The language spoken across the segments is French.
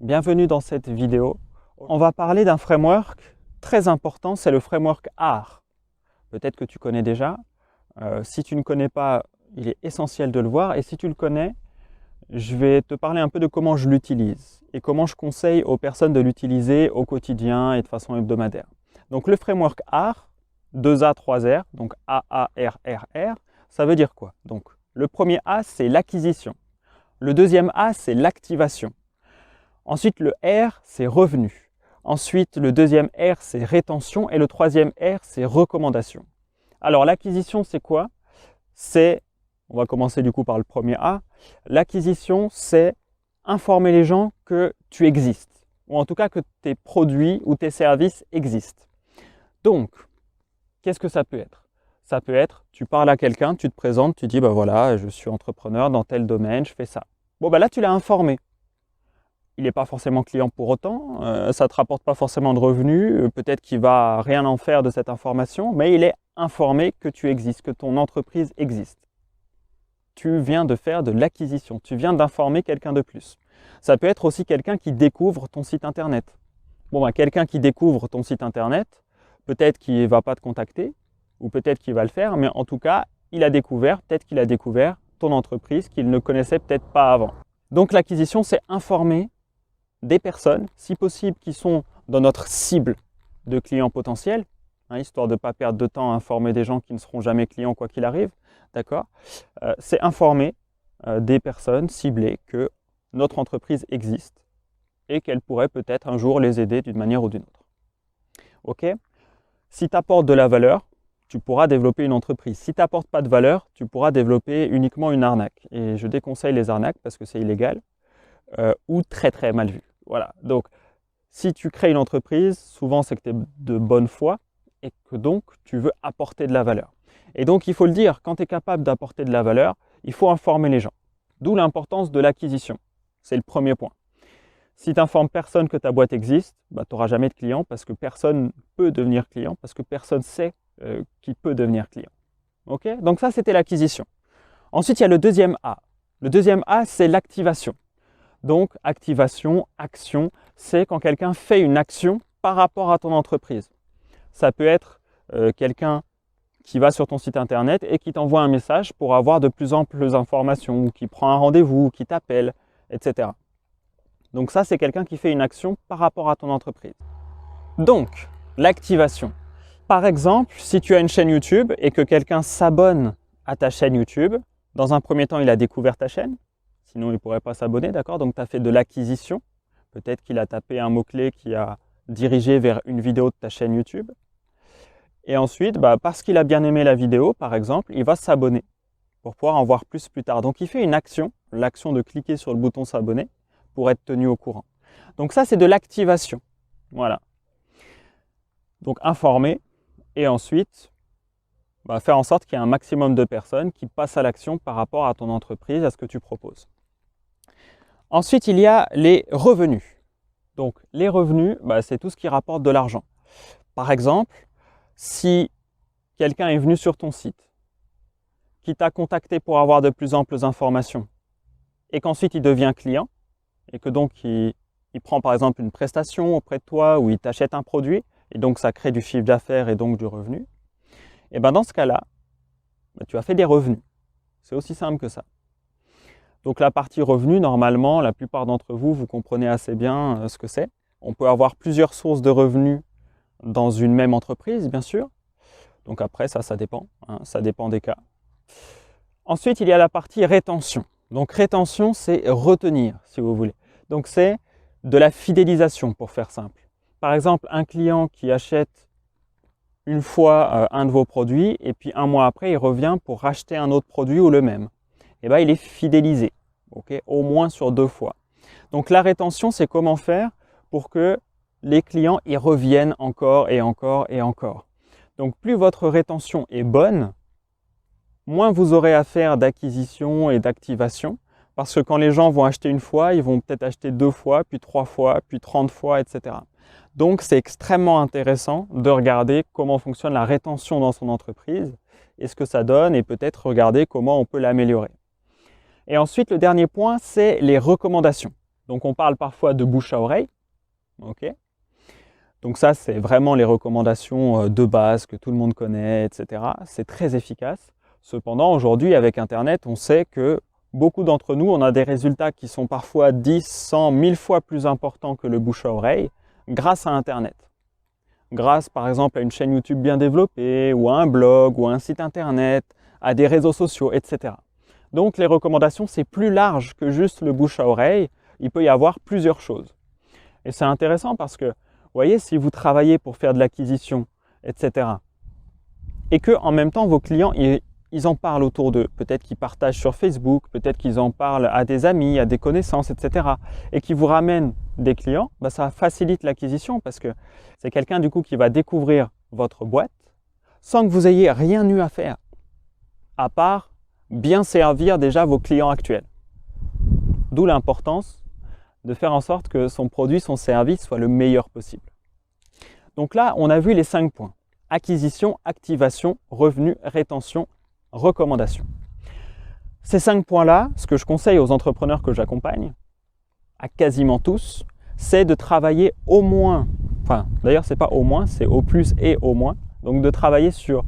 Bienvenue dans cette vidéo. On va parler d'un framework très important, c'est le framework ARE. Peut-être que tu connais déjà. Si tu ne connais pas, il est essentiel de le voir. Et si tu le connais, je vais te parler un peu de comment je l'utilise et comment je conseille aux personnes de l'utiliser au quotidien et de façon hebdomadaire. Donc le framework ARE, 2A, 3R, donc A-A-R-R-R, ça veut dire quoi? Donc le premier A, c'est l'acquisition. Le deuxième A, c'est l'activation. Ensuite, le R, c'est revenu. Ensuite, le deuxième R, c'est rétention. Et le troisième R, c'est recommandation. Alors, l'acquisition, c'est quoi? On va commencer du coup par le premier A. L'acquisition, c'est informer les gens que tu existes. Ou en tout cas que tes produits ou tes services existent. Donc, qu'est-ce que ça peut être? Ça peut être, tu parles à quelqu'un, tu te présentes, tu dis, ben voilà, je suis entrepreneur dans tel domaine, je fais ça. Bon, ben là, tu l'as informé. Il n'est pas forcément client pour autant, ça ne te rapporte pas forcément de revenus, peut-être qu'il ne va rien en faire de cette information, mais il est informé que tu existes, que ton entreprise existe. Tu viens de faire de l'acquisition, tu viens d'informer quelqu'un de plus. Ça peut être aussi quelqu'un qui découvre ton site internet. Bon, ben, quelqu'un qui découvre ton site internet, peut-être qu'il ne va pas te contacter, ou peut-être qu'il va le faire, mais en tout cas, peut-être qu'il a découvert ton entreprise qu'il ne connaissait peut-être pas avant. Donc l'acquisition, c'est informer des personnes, si possible, qui sont dans notre cible de clients potentiels, histoire de ne pas perdre de temps à informer des gens qui ne seront jamais clients quoi qu'il arrive, d'accord? C'est informer des personnes ciblées que notre entreprise existe et qu'elle pourrait peut-être un jour les aider d'une manière ou d'une autre. Ok? Si tu apportes de la valeur, tu pourras développer une entreprise. Si tu n'apportes pas de valeur, tu pourras développer uniquement une arnaque. Et je déconseille les arnaques parce que c'est illégal ou très très mal vu. Voilà, donc si tu crées une entreprise, souvent c'est que tu es de bonne foi et que donc tu veux apporter de la valeur. Et donc il faut le dire, quand tu es capable d'apporter de la valeur, il faut informer les gens. D'où l'importance de l'acquisition. C'est le premier point. Si tu n'informes personne que ta boîte existe, bah, tu n'auras jamais de client parce que personne ne peut devenir client, parce que personne sait qui peut devenir client. Okay? Donc ça, c'était l'acquisition. Ensuite, il y a le deuxième A. Le deuxième A, c'est l'activation. Donc, activation, action, c'est quand quelqu'un fait une action par rapport à ton entreprise. Ça peut être quelqu'un qui va sur ton site internet et qui t'envoie un message pour avoir de plus en plus d'informations, ou qui prend un rendez-vous, ou qui t'appelle, etc. Donc ça, c'est quelqu'un qui fait une action par rapport à ton entreprise. Donc, l'activation. Par exemple, si tu as une chaîne YouTube et que quelqu'un s'abonne à ta chaîne YouTube, dans un premier temps, il a découvert ta chaîne. Sinon, il ne pourrait pas s'abonner, d'accord? Donc, tu as fait de l'acquisition. Peut-être qu'il a tapé un mot-clé qui a dirigé vers une vidéo de ta chaîne YouTube. Et ensuite, parce qu'il a bien aimé la vidéo, par exemple, il va s'abonner pour pouvoir en voir plus tard. Donc, il fait une action, l'action de cliquer sur le bouton s'abonner pour être tenu au courant. Donc, ça, c'est de l'activation. Voilà. Donc, informer et ensuite, faire en sorte qu'il y ait un maximum de personnes qui passent à l'action par rapport à ton entreprise, à ce que tu proposes. Ensuite, il y a les revenus. Donc, les revenus, c'est tout ce qui rapporte de l'argent. Par exemple, si quelqu'un est venu sur ton site, qui t'a contacté pour avoir de plus amples informations, et qu'ensuite il devient client, et que donc il prend par exemple une prestation auprès de toi, ou il t'achète un produit, et donc ça crée du chiffre d'affaires et donc du revenu, et dans ce cas-là, tu as fait des revenus. C'est aussi simple que ça. Donc la partie revenu, normalement, la plupart d'entre vous, vous comprenez assez bien ce que c'est. On peut avoir plusieurs sources de revenus dans une même entreprise, bien sûr. Donc après, ça dépend. Ça dépend des cas. Ensuite, il y a la partie rétention. Donc rétention, c'est retenir, si vous voulez. Donc c'est de la fidélisation, pour faire simple. Par exemple, un client qui achète une fois un de vos produits et puis un mois après, il revient pour racheter un autre produit ou le même. Il est fidélisé, au moins sur 2 fois. Donc la rétention, c'est comment faire pour que les clients y reviennent encore et encore et encore. Donc plus votre rétention est bonne, moins vous aurez à faire d'acquisition et d'activation, parce que quand les gens vont acheter une fois, ils vont peut-être acheter 2 fois, puis 3 fois, puis 30 fois, etc. Donc c'est extrêmement intéressant de regarder comment fonctionne la rétention dans son entreprise et ce que ça donne, et peut-être regarder comment on peut l'améliorer. Et ensuite, le dernier point, c'est les recommandations. Donc on parle parfois de bouche à oreille. Okay. Donc ça, c'est vraiment les recommandations de base que tout le monde connaît, etc. C'est très efficace. Cependant, aujourd'hui, avec Internet, on sait que beaucoup d'entre nous, on a des résultats qui sont parfois 10, 100, 1000 fois plus importants que le bouche à oreille grâce à Internet. Grâce, par exemple, à une chaîne YouTube bien développée, ou à un blog, ou à un site Internet, à des réseaux sociaux, etc. Donc, les recommandations, c'est plus large que juste le bouche à oreille. Il peut y avoir plusieurs choses. Et c'est intéressant parce que, vous voyez, si vous travaillez pour faire de l'acquisition, etc., et que en même temps, vos clients, ils en parlent autour d'eux. Peut-être qu'ils partagent sur Facebook, peut-être qu'ils en parlent à des amis, à des connaissances, etc. Et qui vous ramènent des clients, ça facilite l'acquisition parce que c'est quelqu'un du coup qui va découvrir votre boîte sans que vous ayez rien eu à faire, à part bien servir déjà vos clients actuels. D'où l'importance de faire en sorte que son produit, son service soit le meilleur possible. Donc là, on a vu les 5 points. Acquisition, activation, revenu, rétention, recommandation. Ces 5 points-là, ce que je conseille aux entrepreneurs que j'accompagne, à quasiment tous, c'est de travailler au moins, d'ailleurs c'est pas au moins, c'est au plus et au moins, donc de travailler sur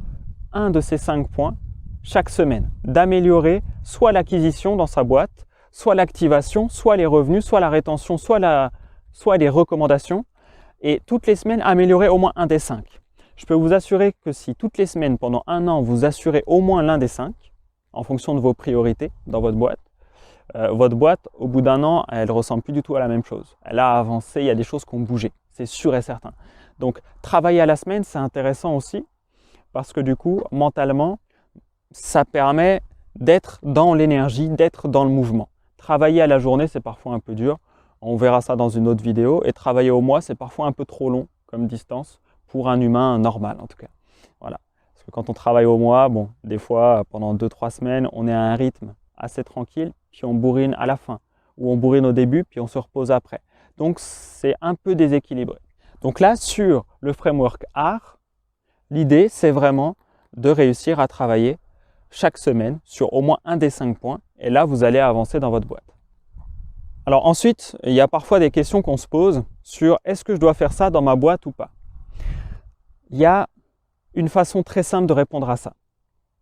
un de ces 5 points chaque semaine, d'améliorer soit l'acquisition dans sa boîte, soit l'activation, soit les revenus, soit la rétention, soit les recommandations, et toutes les semaines améliorer au moins un des 5. Je peux vous assurer que si toutes les semaines, pendant un an, vous assurez au moins l'un des 5, en fonction de vos priorités dans votre boîte, au bout d'un an, elle ne ressemble plus du tout à la même chose. Elle a avancé, il y a des choses qui ont bougé, c'est sûr et certain. Donc, travailler à la semaine, c'est intéressant aussi, parce que du coup, mentalement, ça permet d'être dans l'énergie, d'être dans le mouvement. Travailler à la journée, c'est parfois un peu dur. On verra ça dans une autre vidéo. Et travailler au mois, c'est parfois un peu trop long comme distance pour un humain normal en tout cas. Voilà. Parce que quand on travaille au mois, des fois, pendant 2-3 semaines, on est à un rythme assez tranquille, puis on bourrine à la fin. Ou on bourrine au début, puis on se repose après. Donc, c'est un peu déséquilibré. Donc là, sur le framework art, l'idée, c'est vraiment de réussir à travailler chaque semaine sur au moins un des 5 points. Et là, vous allez avancer dans votre boîte. Alors ensuite, il y a parfois des questions qu'on se pose sur est-ce que je dois faire ça dans ma boîte ou pas? Il y a une façon très simple de répondre à ça.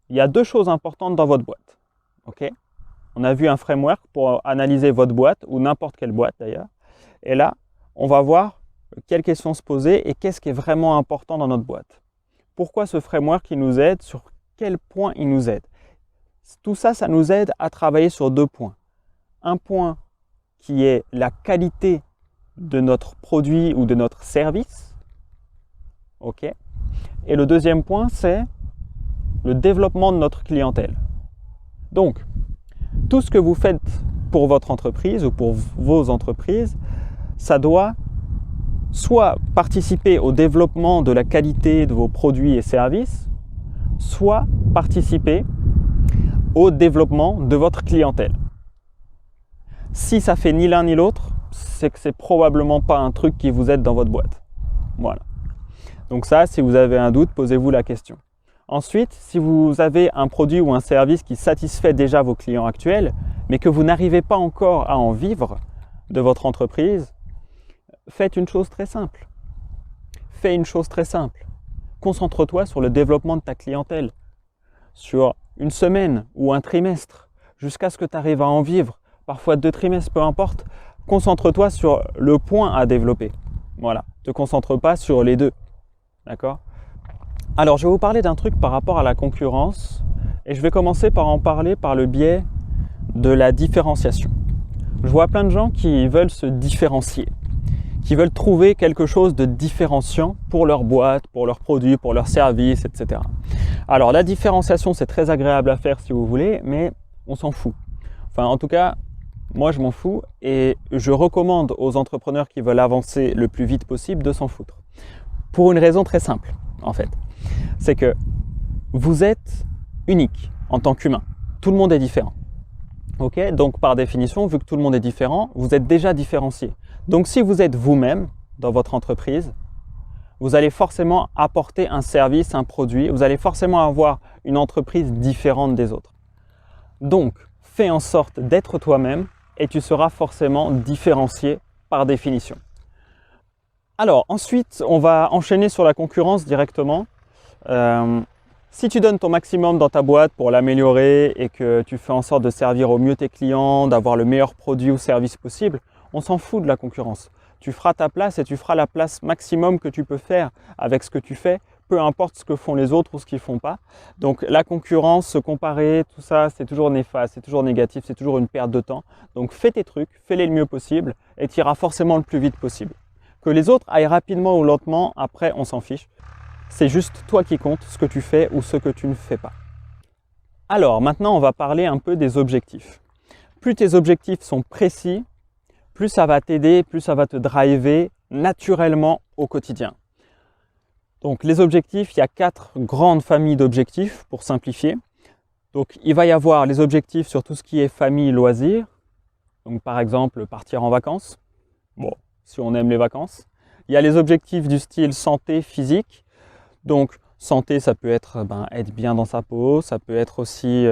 Il y a 2 choses importantes dans votre boîte. Okay? On a vu un framework pour analyser votre boîte ou n'importe quelle boîte d'ailleurs. Et là, on va voir quelles questions se poser et qu'est-ce qui est vraiment important dans notre boîte. Pourquoi ce framework il nous aide? Sur quel point il nous aide? Tout ça, ça nous aide à travailler sur 2 points. Un point qui est la qualité de notre produit ou de notre service. Okay. Et le deuxième point, c'est le développement de notre clientèle. Donc, tout ce que vous faites pour votre entreprise ou pour vos entreprises, ça doit soit participer au développement de la qualité de vos produits et services, soit participer au développement de votre clientèle. Si ça fait ni l'un ni l'autre, c'est que c'est probablement pas un truc qui vous aide dans votre boîte. Voilà. Donc ça, si vous avez un doute, posez-vous la question. Ensuite, si vous avez un produit ou un service qui satisfait déjà vos clients actuels, mais que vous n'arrivez pas encore à en vivre de votre entreprise, faites une chose très simple. Fais une chose très simple. Concentre-toi sur le développement de ta clientèle, sur une semaine ou un trimestre, jusqu'à ce que tu arrives à en vivre, parfois 2 trimestres, peu importe. Concentre-toi sur le point à développer. Voilà, ne te concentre pas sur les 2. D'accord? Alors, je vais vous parler d'un truc par rapport à la concurrence et je vais commencer par en parler par le biais de la différenciation. Je vois plein de gens qui veulent se différencier, qui veulent trouver quelque chose de différenciant pour leur boîte, pour leurs produits, pour leurs services, etc. Alors, la différenciation, c'est très agréable à faire si vous voulez, mais on s'en fout. Enfin, en tout cas, moi, je m'en fous et je recommande aux entrepreneurs qui veulent avancer le plus vite possible de s'en foutre. Pour une raison très simple, en fait. C'est que vous êtes unique en tant qu'humain. Tout le monde est différent. Okay? Donc, par définition, vu que tout le monde est différent, vous êtes déjà différencié. Donc, si vous êtes vous-même dans votre entreprise, vous allez forcément apporter un service, un produit. Vous allez forcément avoir une entreprise différente des autres. Donc, fais en sorte d'être toi-même et tu seras forcément différencié par définition. Alors ensuite, on va enchaîner sur la concurrence directement. Si tu donnes ton maximum dans ta boîte pour l'améliorer et que tu fais en sorte de servir au mieux tes clients, d'avoir le meilleur produit ou service possible, on s'en fout de la concurrence. Tu feras ta place et tu feras la place maximum que tu peux faire avec ce que tu fais, peu importe ce que font les autres ou ce qu'ils ne font pas. Donc la concurrence, se comparer, tout ça, c'est toujours néfaste, c'est toujours négatif, c'est toujours une perte de temps. Donc fais tes trucs, fais-les le mieux possible et tu iras forcément le plus vite possible. Que les autres aillent rapidement ou lentement, après on s'en fiche. C'est juste toi qui compte ce que tu fais ou ce que tu ne fais pas. Alors maintenant on va parler un peu des objectifs. Plus tes objectifs sont précis, plus ça va t'aider, plus ça va te driver naturellement au quotidien. Donc les objectifs, il y a 4 grandes familles d'objectifs pour simplifier. Donc il va y avoir les objectifs sur tout ce qui est famille, loisirs. Donc par exemple partir en vacances. Bon, si on aime les vacances. Il y a les objectifs du style santé, physique. Donc santé, ça peut être être bien dans sa peau, ça peut être aussi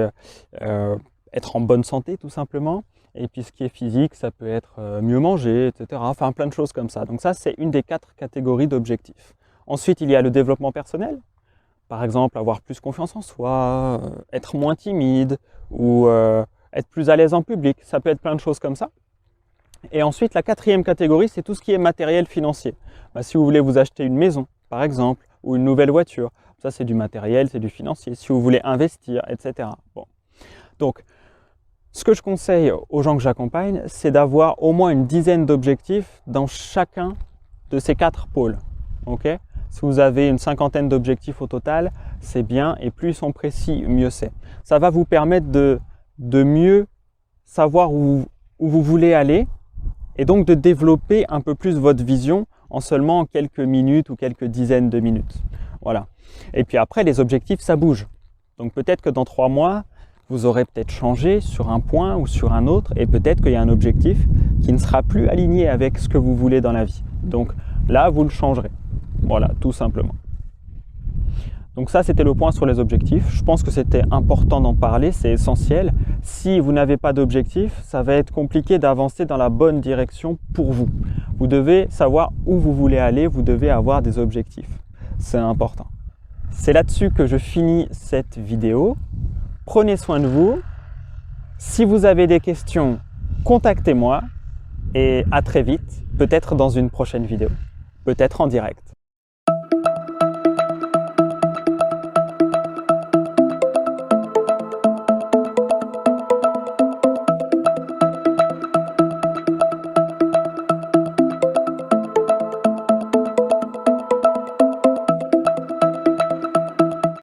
être en bonne santé tout simplement. Et puis ce qui est physique, ça peut être mieux manger, etc. Enfin plein de choses comme ça. Donc ça, c'est une des 4 catégories d'objectifs. Ensuite, il y a le développement personnel. Par exemple, avoir plus confiance en soi, être moins timide ou être plus à l'aise en public. Ça peut être plein de choses comme ça. Et ensuite, la 4e catégorie, c'est tout ce qui est matériel financier. Si vous voulez vous acheter une maison, par exemple, ou une nouvelle voiture, ça c'est du matériel, c'est du financier. Si vous voulez investir, etc. Bon. Donc, ce que je conseille aux gens que j'accompagne, c'est d'avoir au moins une dizaine d'objectifs dans chacun de ces 4 pôles. Okay ? Si vous avez une 50aine d'objectifs au total, c'est bien, et plus ils sont précis, mieux c'est. Ça va vous permettre de mieux savoir où vous voulez aller, et donc de développer un peu plus votre vision en seulement quelques minutes ou quelques dizaines de minutes. Voilà. Et puis après, les objectifs, ça bouge. Donc peut-être que dans 3 mois, vous aurez peut-être changé sur un point ou sur un autre, et peut-être qu'il y a un objectif qui ne sera plus aligné avec ce que vous voulez dans la vie. Donc là, vous le changerez. Voilà, tout simplement. Donc ça, c'était le point sur les objectifs. Je pense que c'était important d'en parler, c'est essentiel. Si vous n'avez pas d'objectif, ça va être compliqué d'avancer dans la bonne direction pour vous. Vous devez savoir où vous voulez aller, vous devez avoir des objectifs. C'est important. C'est là-dessus que je finis cette vidéo. Prenez soin de vous. Si vous avez des questions, contactez-moi et à très vite, peut-être dans une prochaine vidéo, peut-être en direct.